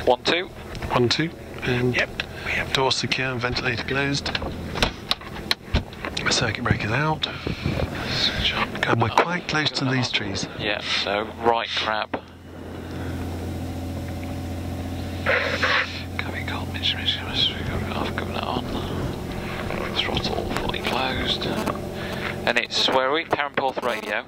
1-2. 1-2. And Yep. door secure, ventilator closed. Circuit breaker's out. And we're quite close to these trees. Yeah, so right crab. Coming cold, I've given it on. Throttle fully closed. And it's, where are we? Perranporth radio.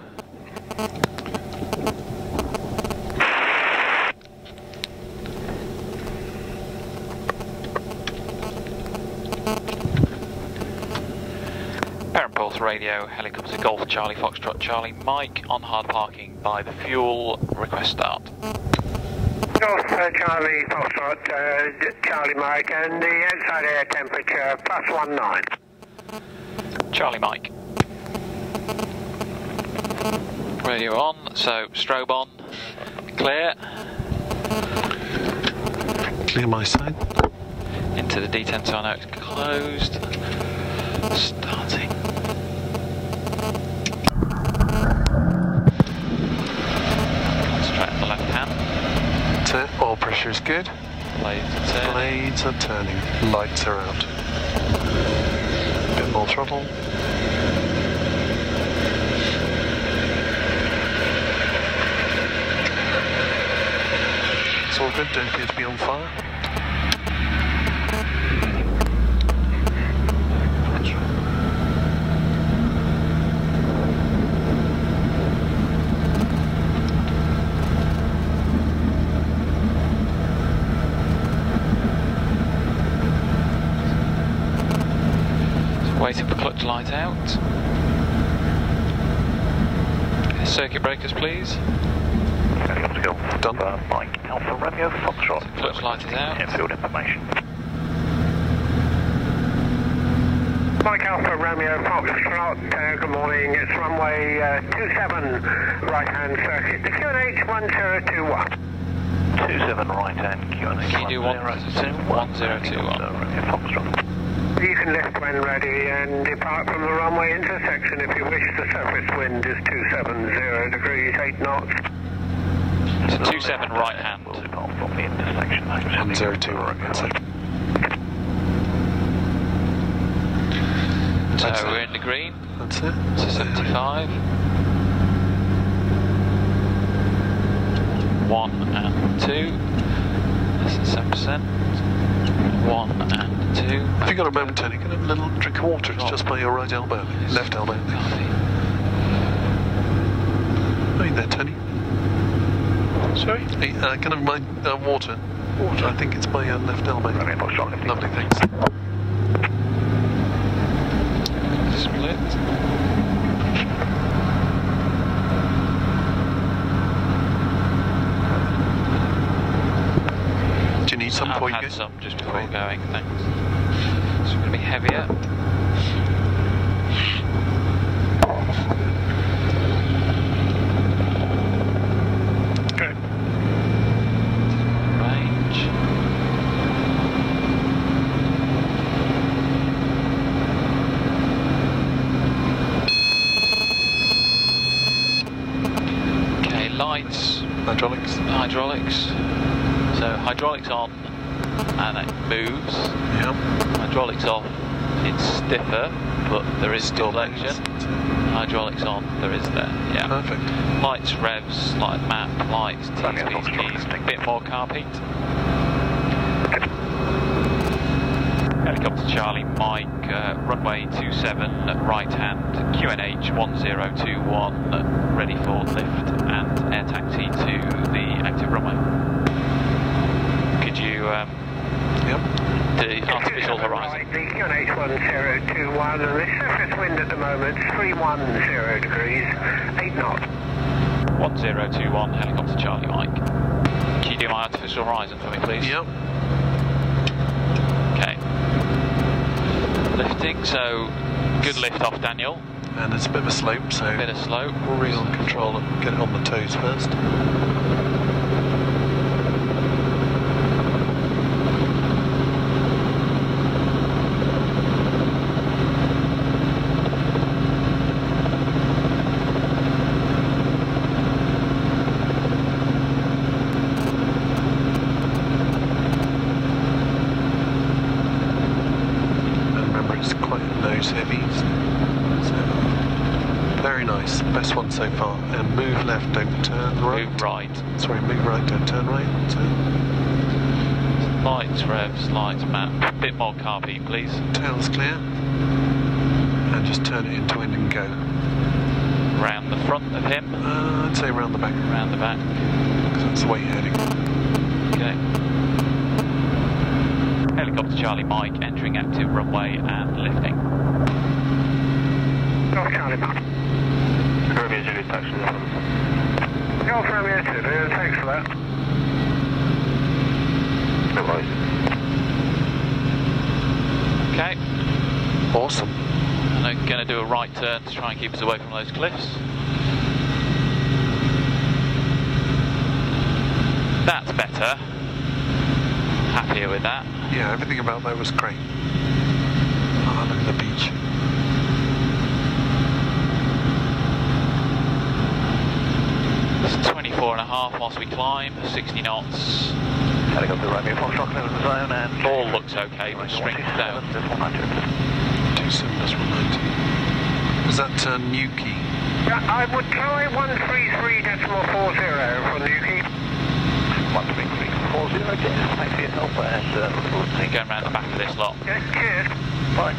Perranporth radio, helicopter Golf Charlie Foxtrot Charlie Mike on hard parking by the fuel, request start. Golf Charlie Foxtrot Charlie Mike, and the outside air temperature +19. Charlie Mike. Radio on, so strobe on, clear. Clear my side. Into the D10 so I know it's closed. Starting. Concentrate on the left hand. Oil pressure is good. Blades are turning. Blades are turning. Lights are out. A bit more throttle. It's all good, don't appear to be on fire. Waiting for clutch light out. Circuit breakers, please. Done. Mike Alpha Romeo Foxtrot. Clutch light is out. Airfield information. Mike Alpha Romeo Foxtrot, good morning. It's runway 27, right hand circuit. The QNH 1021. 27 right hand QNH. Can you do 1021? Romeo Foxtrot. You can lift when ready and depart from the runway intersection if you wish. The surface wind is 270 degrees, 8 knots. So 27 right hand. We'll depart from the intersection. 102 right hand side. So we're in the green. That's it. So 75. 1 and 2. Less than 7%. 1 and 2. If you've got a moment, Tony, can I have a little drink of water? It's just by your right elbow. Left elbow. Are you there, Tony? Sorry? Hey, can I have my water? Water? I think it's by your left elbow. Lovely, thanks. Split. Do you need some before you I've go? had some just before going, thanks. It's going to be heavier. Good. Range. Okay, lights. Hydraulics. Hydraulics. So hydraulics on and it moves. Yeah. Hydraulics off, it's stiffer, but there is Still deflection. Hydraulics on, there is there. Yeah. Perfect. Lights, revs, light map, lights, T-speeds, keys, a bit more carpet. Helicopter Charlie Mike, runway 27, right hand, QNH 1021, ready for lift and air taxi to the active runway. Could you, Yep. the artificial horizon. The QNH 1021, and the surface wind at the moment is 310 degrees, 8 knots. 1021, helicopter Charlie Mike. Can you do my artificial horizon for me, please? Yep. Okay. Lifting, so good lift off, Daniel. And it's a bit of a slope, so Bit of slope. real control and get it on the toes first. those heavies. So, very nice, best one so far. And move left, don't turn right. Move right. Sorry, move right, don't turn right. Lights, revs, lights, map. Bit more car beat, please. Tail's clear. And just turn it into wind and go. Round the front of him. I'd say round the back. Round the back. Because that's the way you're heading. Okay. Helicopter Charlie Mike entering active runway and lifting. Golf Charlie Mike. Romeo Zulu Taxi. Golf Romeo Zulu, thanks for that. No worries. Okay. Awesome. And I'm going to do a right turn to try and keep us away from those cliffs. That's better. Happier with that. Yeah, everything about that was great. Oh, look at the beach. It's 24.5 whilst we climb, 60 knots. Helicopter Romeo Foxtrot clear of the zone and... All looks okay, but strength down. 27, that's 190. Is that Newquay? Yeah, I would try 133.40 from Newquay. 13340, yes, thanks for your help and Going around the back of this lot. Yes, cheers. bye.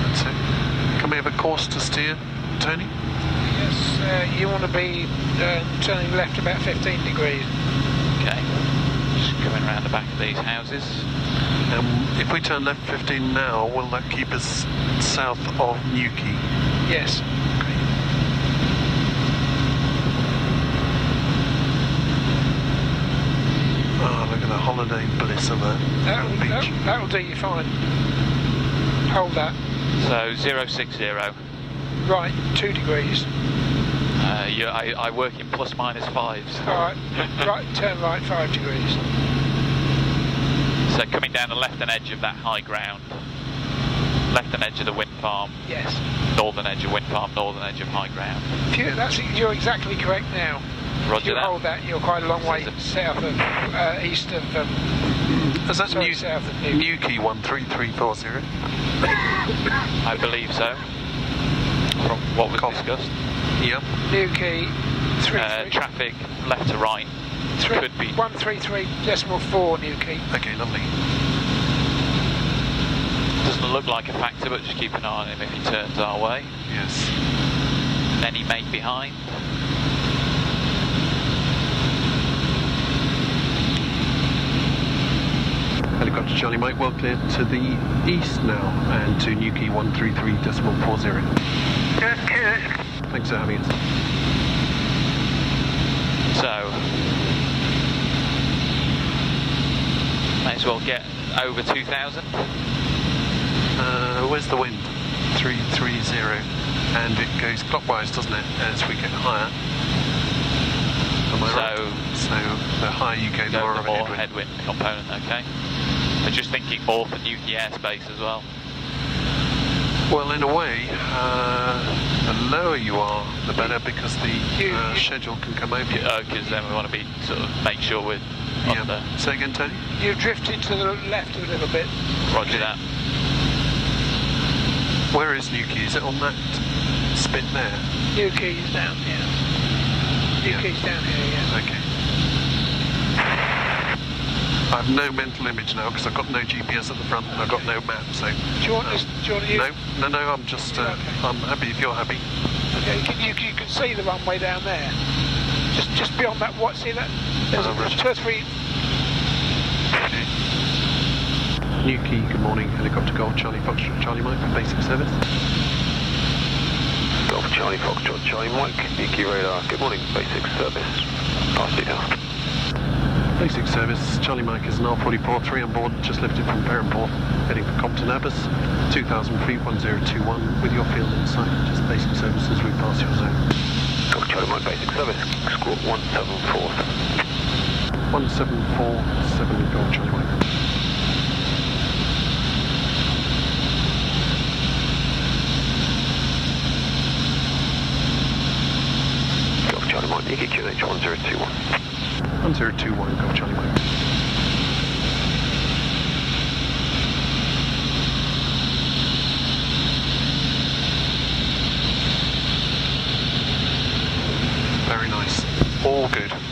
That's it. Can we have a course to steer, Tony? Yes, you want to be turning left about 15 degrees. Okay. Just going around the back of these houses. If we turn left 15 now, will that keep us south of Newquay? Yes. Oh, look at the holiday bliss of that beach. That'll do you fine. Hold that. So 060. Right, 2 degrees. I work in plus minus fives. Alright, right, turn right 5 degrees. So coming down the left-hand edge of that high ground. Left-hand edge of the wind farm. Yes. Northern edge of wind farm, northern edge of high ground. You're exactly correct now. Roger you that. Hold that, you're quite a long way south of, east of... Is that south of Newquay. Newquay 13340? I believe so. From what was discussed. Yep. Newquay, traffic left to right. Could be 133.4 Newquay. Okay, lovely. Doesn't look like a factor, but just keep an eye on him if he turns our way. Yes. Any mate behind. Helicopter Charlie Mike, well clear to the east now and to Newquay 133.40. Yes, cheers. Thanks for having us. So, may as well get over 2,000. Where's the wind? 330. And it goes clockwise, doesn't it, as we get higher? Am I right? So the higher you go, the more of a headwind component, okay. But just thinking more for Newquay airspace as well. Well, in a way, the lower you are, the better, because the schedule can come over you. Because then we want to be sort of make sure we're on the... Say again, Tony? You've drifted to the left a little bit. Roger that. Where is Newquay? Is it on that spit there? Newquay's down here. Newquay's down here, yeah. Okay. I have no mental image now because I've got no GPS at the front and I've got no map, so... Do you want to use... No, I'm just... okay. I'm happy if you're happy. Okay, you can see the runway down there. Just beyond that, what? See that? There's 2 or 3... Okay. Newquay, good morning. Helicopter Golf, Charlie Foxtrot, Charlie Mike for basic service. Golf Charlie Foxtrot, Charlie Mike, Newquay radar. Good morning, basic service. Pass it down. Basic service, Charlie Mike is an R44, 3 on board, just lifted from Perranporth, heading for Compton, Abbas, 2,000 feet, 1021, with your field in sight, just basic service as we pass your zone. Golf Charlie Mike, basic service, squawk 174. 1747, Golf Charlie Mike. Golf Charlie Mike, Newquay QNH 1021. 1021, Golf Charlie Mike. All good.